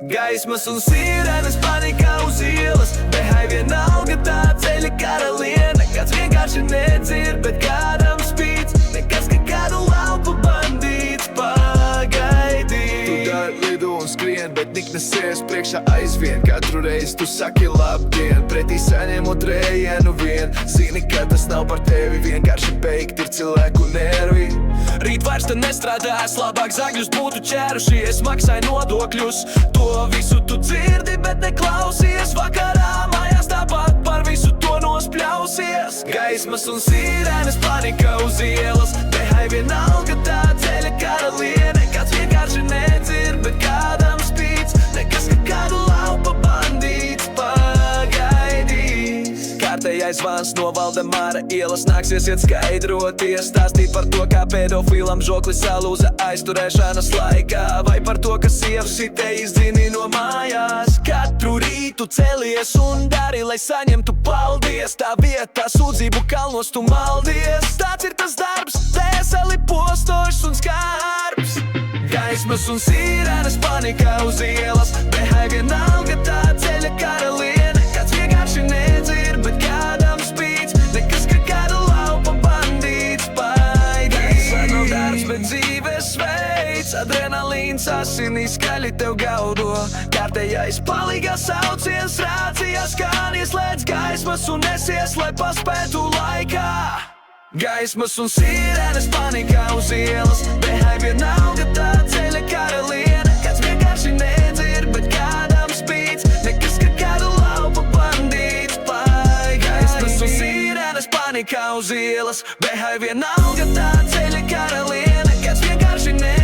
Gaismas un sīrenes panikā uz ielas, behai vienalga tā ceļa karaliene. Kāds vienkārši nedzird, bet kādam spīd, nekas, ka kādu laupu bandīts pagaidīt. Tu dari lidu un skrien, bet nik nesies priekšā aizvien. Katru reizi tu saki labdien, pretī saņemot rējienu vien. Zini, ka tas nav par tevi, vienkārši beigt ir cilvēku nervi. Rīt vairs te nestrādās, labāk zagļus būtu ķērušies. Maksāj nodokļus, to visu tu dzirdi, bet neklausies. Vakarā mājās tāpat par visu to nospļausies. Gaismas un sīrenes panika uz ielas, behai vienalga tā ceļa karaliene. Kāds vienkārši nedzird, bet kādam spīd, nekas, ka kādu laupa bandīts pagaidīs. Kārtējais zvans no Valdemāra ielas, nāksies iet skaidroties. Stāstīt par to, kā pedofilam žoklis salūza aizturēšanas laikā, vai par to, ka sievu sitē izdzini no mājās. Katru rītu celies un dari, lai saņemtu paldies. Tā vietā sūdzību kalnos tu maldies. Tāds ir tas darbs, dēseli postošs un skarbs. Gaismas un sīrenes panikā uz ielas, behai vienalga tā ceļa karaliene. Kāds vienkārši nedzird, bet kādam spīd, nekas, ka kādu laupa bandīts baidīs. Nav darbs, bet dzīves veids, adrenalīns asinīs skaļi tev gaudo. Kārtējais palīgā saucies, rācijas skan, ieslēdz gaismas un nesies, lai paspētu laikā. Gaismas un sīrenes panikā uz ielas, behai vienalga tā ceļa karaliene. Kāds vienkārši nedzird, bet kādam spīd, nekas, ka kādu laupa bandīts baidīs. Gaismas un sīrenes panikā uz ielas, behai vienalga tā ceļa karaliene. Kāds vienkārši nedzird,